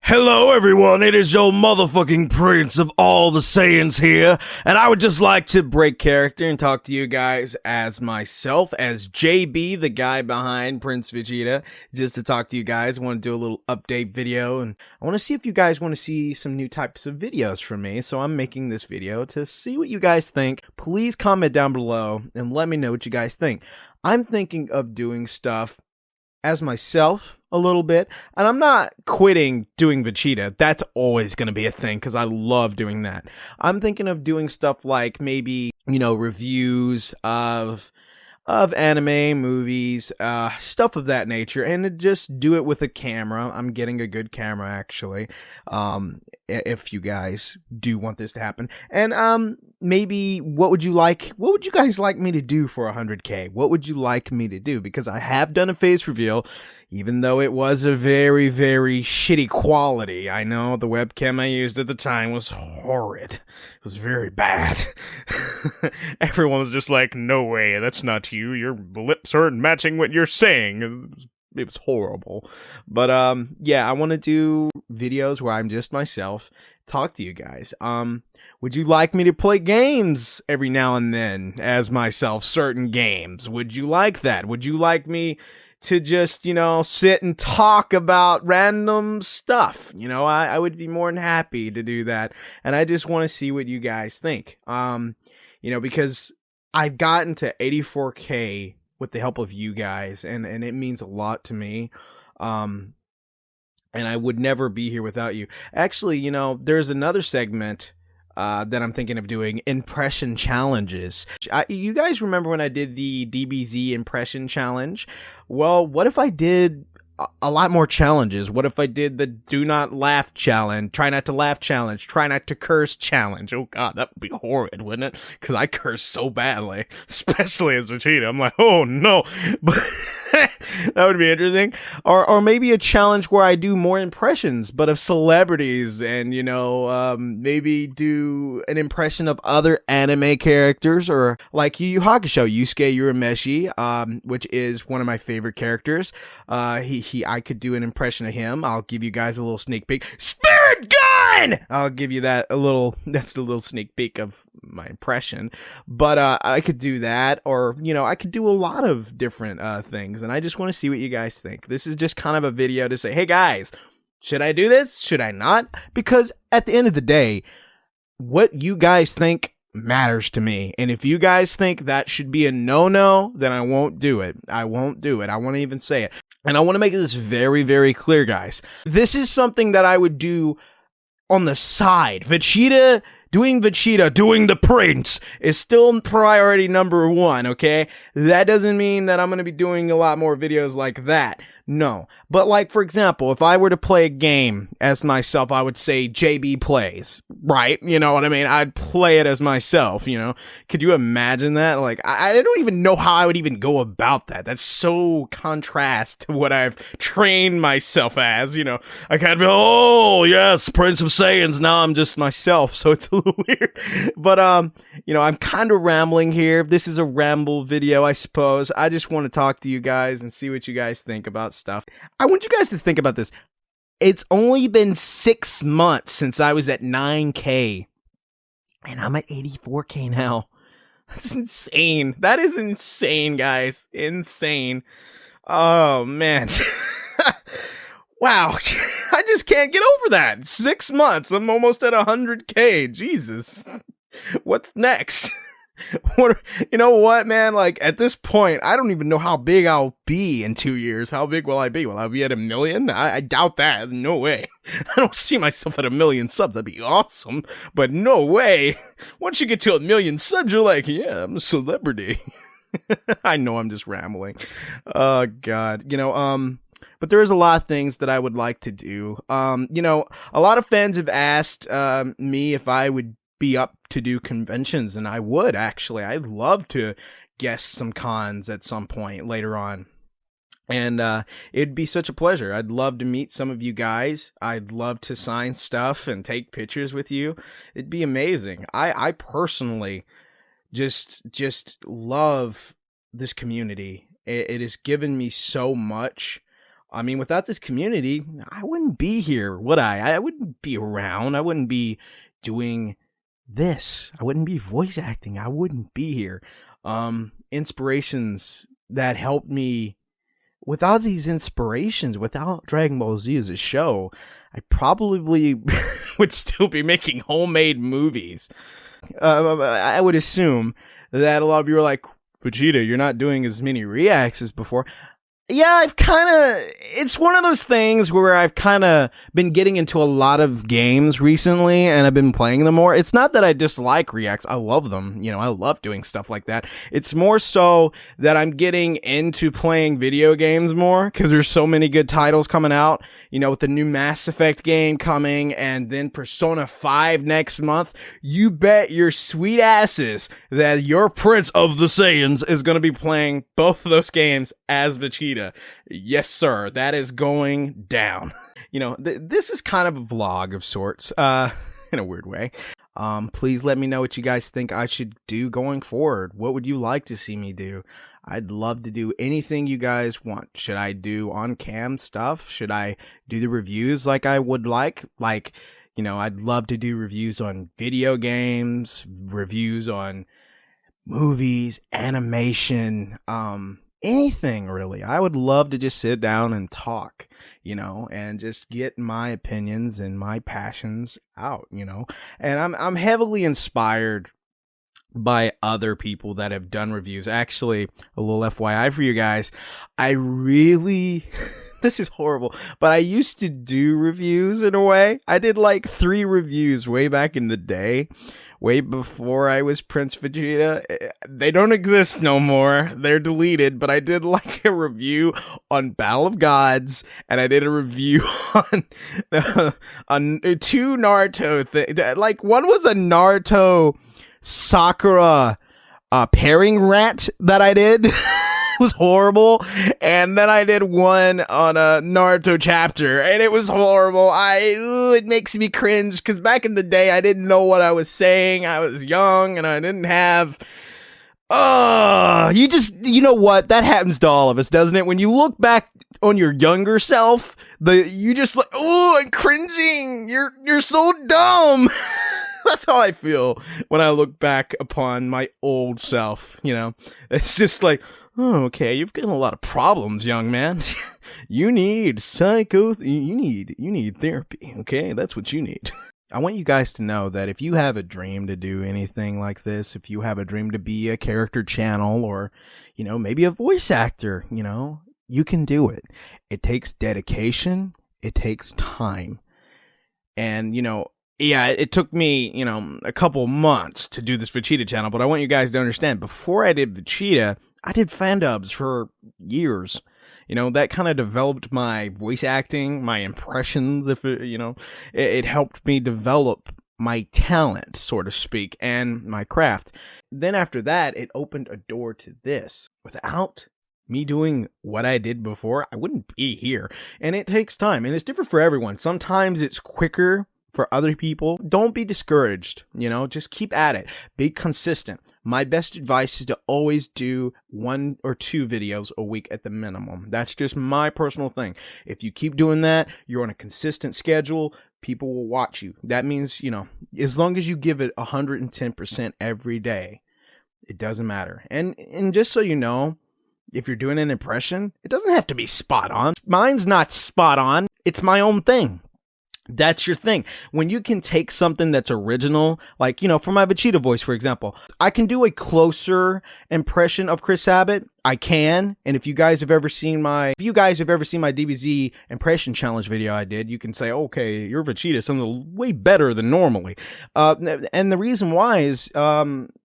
Hello everyone, it is your motherfucking Prince of all the Saiyans here, and I would just like to break character and talk to you guys as myself, as JB, the guy behind Prince Vegeta, just to talk to you guys. I want to do a little update video, and I want to see if you guys want to see some new types of videos from me, so I'm making this video to see what you guys think. Please comment down below and let me know what you guys think. I'm thinking of doing stuff as myself a little bit, and I'm not quitting doing Vegeta. That's always going to be a thing because I love doing that. I'm thinking of doing stuff like maybe, reviews of anime, movies, stuff of that nature, and to just do it with a camera. I'm getting a good camera actually. If you guys do want this to happen, and maybe what would you guys like me to do for 100K? What would you like me to do? Because I have done a face reveal, even though it was a very, very shitty quality. I know the webcam I used at the time was horrid. It was very bad. Everyone was just like, no way, that's not you. Your lips aren't matching what you're saying. It was horrible. But yeah, I want to do videos where I'm just myself, talk to you guys. Would you like me to play games every now and then as myself, certain games? Would you like that? Would you like me to just, sit and talk about random stuff? I would be more than happy to do that. And I just want to see what you guys think. Because I've gotten to 84K with the help of you guys, and it means a lot to me. And I would never be here without you. Actually, there's another segment that I'm thinking of doing, impression challenges. You guys remember when I did the DBZ impression challenge? Well, what if I did a lot more challenges? What if I did the do not laugh challenge, try not to laugh challenge, try not to curse challenge? Oh god, that would be horrid, wouldn't it? Because I curse so badly, especially as Vegeta. I'm like, oh no. But that would be interesting. Or maybe a challenge where I do more impressions, but of celebrities, and maybe do an impression of other anime characters, or like Yu Yu Hakusho, Yusuke Urameshi, which is one of my favorite characters. I could do an impression of him. I'll give you guys a little sneak peek. Spirit Gun! I'll give you that's a little sneak peek of my impression. But I could do that, or I could do a lot of different things, and I just want to see what you guys think. This is just kind of a video to say, hey guys, should I do this? Should I not? Because at the end of the day, what you guys think matters to me. And if you guys think that should be a no-no, then I won't do it. I won't do it. I want to even say it. And I want to make this very, very clear, guys. This is something that I would do on the side. Doing the Prince is still priority number one, okay? That doesn't mean that I'm going to be doing a lot more videos like that. No. But like, for example, if I were to play a game as myself, I would say JB plays, right? You know what I mean? I'd play it as myself, Could you imagine that? Like, I don't even know how I would even go about that. That's so contrast to what I've trained myself as, I can't be, oh, yes, Prince of Saiyans, now I'm just myself, so it's a little weird. But, I'm kind of rambling here. This is a ramble video, I suppose. I just want to talk to you guys and see what you guys think about stuff. I want you guys to think about this. It's only been 6 months since I was at 9K, and I'm at 84K now. That's insane. That is insane, guys. Insane. Oh, man. Wow. I just can't get over that. 6 months. I'm almost at 100K. Jesus. What's next? You know what, man? Like, at this point, I don't even know how big I'll be in 2 years. How big will I be? Will I be at 1 million? I doubt that. No way. I don't see myself at 1 million subs. That'd be awesome. But no way. Once you get to 1 million subs, you're like, yeah, I'm a celebrity. I know I'm just rambling. Oh, God. But there's a lot of things that I would like to do. A lot of fans have asked me if I would be up to do conventions, and I would actually. I'd love to guest some cons at some point later on, and it'd be such a pleasure. I'd love to meet some of you guys. I'd love to sign stuff and take pictures with you. It'd be amazing. I personally just love this community. It has given me so much. I mean, without this community, I wouldn't be here, would I? I wouldn't be around. I wouldn't be doing this. I wouldn't be voice acting. I wouldn't be here. Inspirations that helped me. Without these inspirations, without Dragon Ball Z as a show, I probably would still be making homemade movies. I would assume that a lot of you are like, Vegeta, you're not doing as many reacts as before. Yeah, it's one of those things where I've kind of been getting into a lot of games recently and I've been playing them more. It's not that I dislike reacts. I love them. I love doing stuff like that. It's more so that I'm getting into playing video games more because there's so many good titles coming out, with the new Mass Effect game coming and then Persona 5 next month. You bet your sweet asses that your Prince of the Saiyans is going to be playing both of those games as Vegeta. Yes, sir. That is going down. This is kind of a vlog of sorts, in a weird way. Please let me know what you guys think I should do going forward. What would you like to see me do? I'd love to do anything you guys want. Should I do on-cam stuff? Should I do the reviews like I would like? I'd love to do reviews on video games, reviews on movies, animation, anything really. I would love to just sit down and talk, and just get my opinions and my passions out, and I'm heavily inspired by other people that have done reviews. Actually, a little FYI for you guys, I really this is horrible, but I used to do reviews in a way. I did like 3 reviews way back in the day, way before I was Prince Vegeta. They don't exist no more. They're deleted, but I did like a review on Battle of Gods, and I did a review on 2 Naruto like one was a Naruto Sakura pairing rant that I did. Was horrible, and then I did one on a Naruto chapter and it was horrible. It makes me cringe because back in the day I didn't know what I was saying. I was young and I didn't have you know what, that happens to all of us, doesn't it? When you look back on your younger self, you just like, I'm cringing, you're so dumb. That's how I feel when I look back upon my old self, It's just like, oh, okay, you've got a lot of problems, young man. You need you need therapy, okay? That's what you need. I want you guys to know that if you have a dream to do anything like this, if you have a dream to be a character channel or, maybe a voice actor, you can do it. It takes dedication. It takes time. And, yeah, it took me, a couple months to do this Vegeta channel, but I want you guys to understand, before I did Vegeta, I did fan dubs for years. That kind of developed my voice acting, my impressions, it helped me develop my talent, so to speak, and my craft. Then after that, it opened a door to this. Without me doing what I did before, I wouldn't be here. And it takes time, and it's different for everyone. Sometimes it's quicker for other people. Don't be discouraged, just keep at it. Be consistent. My best advice is to always do 1 or 2 videos a week at the minimum. That's just my personal thing. If you keep doing that, you're on a consistent schedule, people will watch you. That means, as long as you give it 110% every day, it doesn't matter. And just so you know, if you're doing an impression, it doesn't have to be spot on. Mine's not spot on. It's my own thing. That's your thing. When you can take something that's original, like, for my Vegeta voice, for example, I can do a closer impression of Chris Abbott. I can. And if you guys have ever seen my DBZ impression challenge video I did, you can say, okay, your Vegeta sounds way better than normally. And the reason why is,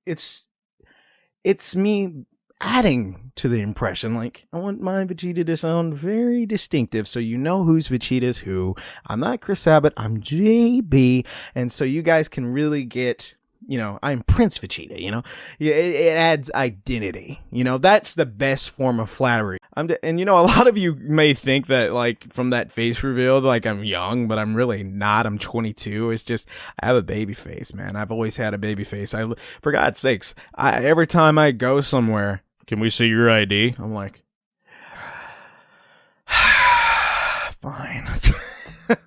it's me adding to the impression. Like, I want my Vegeta to sound very distinctive, so you know whose Vegeta's who. I'm not Chris Abbott, I'm JB, and so you guys can really get, I'm Prince Vegeta, it adds identity, that's the best form of flattery. And a lot of you may think that, like, from that face reveal, like, I'm young, but I'm really not. I'm 22. It's just, I have a baby face, man. I've always had a baby face. For God's sakes, every time I go somewhere, can we see your ID? I'm like, fine.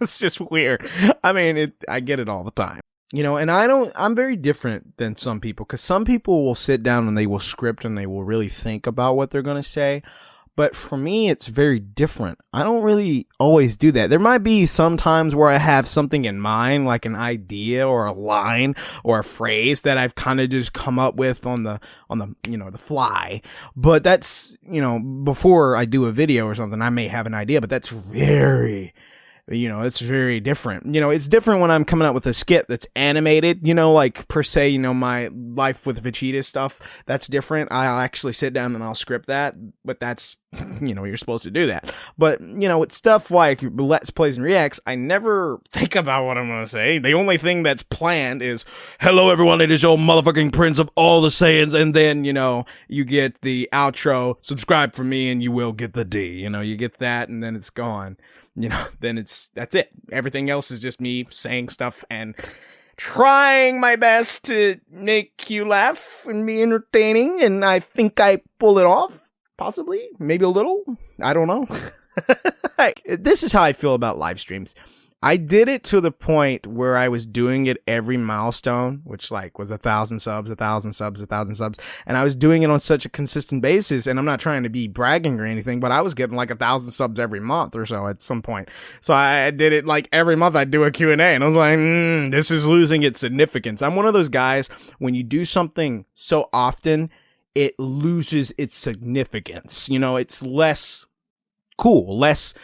It's just weird. I mean, I get it all the time. You know, and I'm very different than some people, because some people will sit down and they will script and they will really think about what they're going to say. But for me, it's very different. I don't really always do that. There might be some times where I have something in mind, like an idea or a line or a phrase that I've kind of just come up with on the, the fly. But that's, before I do a video or something, I may have an idea, but that's it's very different. It's different when I'm coming up with a skit that's animated, like per se, my life with Vegeta stuff. That's different. I'll actually sit down and I'll script that, but that's, you're supposed to do that. But, it's stuff like Let's Plays and Reacts. I never think about what I'm going to say. The only thing that's planned is, hello everyone, it is your motherfucking Prince of all the Saiyans. And then, you get the outro, subscribe for me and you will get the D. You get that and then it's gone. Then that's it. Everything else is just me saying stuff and trying my best to make you laugh and be entertaining. And I think I pull it off. Possibly. Maybe a little. I don't know. This is how I feel about live streams. I did it to the point where I was doing it every milestone, which was 1,000 subs, 1,000 subs, 1,000 subs. And I was doing it on such a consistent basis. And I'm not trying to be bragging or anything, but I was getting 1,000 subs every month or so at some point. So I did it every month I'd do a Q&A and I was like, this is losing its significance. I'm one of those guys, when you do something so often, it loses its significance. It's less cool, less,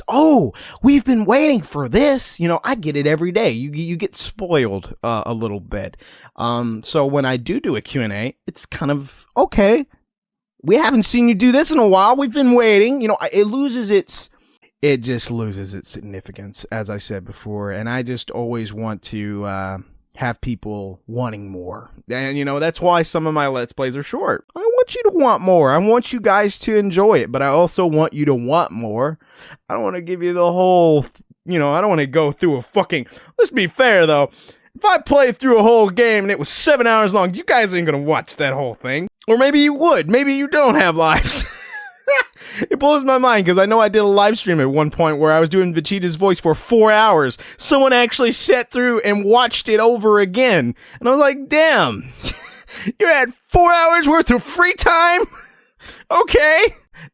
oh, we've been waiting for this. I get it every day. You get spoiled a little bit. So when I do a Q&A, it's kind of, okay, we haven't seen you do this in a while. We've been waiting. It just loses its significance, as I said before. And I just always want to have people wanting more. And, that's why some of my Let's Plays are short. I want you to want more. I want you guys to enjoy it, but I also want you to want more. I don't want to give you the whole, I don't want to go through let's be fair though. If I played through a whole game and it was 7 hours long, you guys ain't going to watch that whole thing. Or maybe you would. Maybe you don't have lives. It blows my mind because I know I did a live stream at one point where I was doing Vegeta's voice for 4 hours. Someone actually sat through and watched it over again. And I was like, damn, you had 4 hours worth of free time? Okay.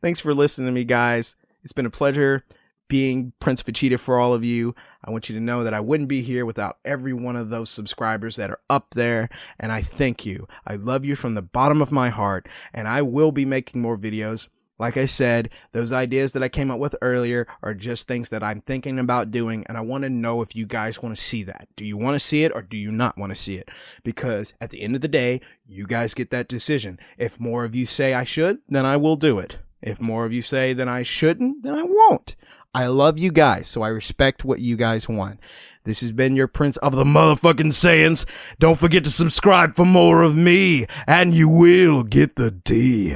Thanks for listening to me, guys. It's been a pleasure being Prince Vegeta for all of you. I want you to know that I wouldn't be here without every one of those subscribers that are up there. And I thank you. I love you from the bottom of my heart. And I will be making more videos. Like I said, those ideas that I came up with earlier are just things that I'm thinking about doing, and I want to know if you guys want to see that. Do you want to see it or do you not want to see it? Because at the end of the day, you guys get that decision. If more of you say I should, then I will do it. If more of you say that I shouldn't, then I won't. I love you guys, so I respect what you guys want. This has been your Prince of the motherfucking Saiyans. Don't forget to subscribe for more of me, and you will get the D.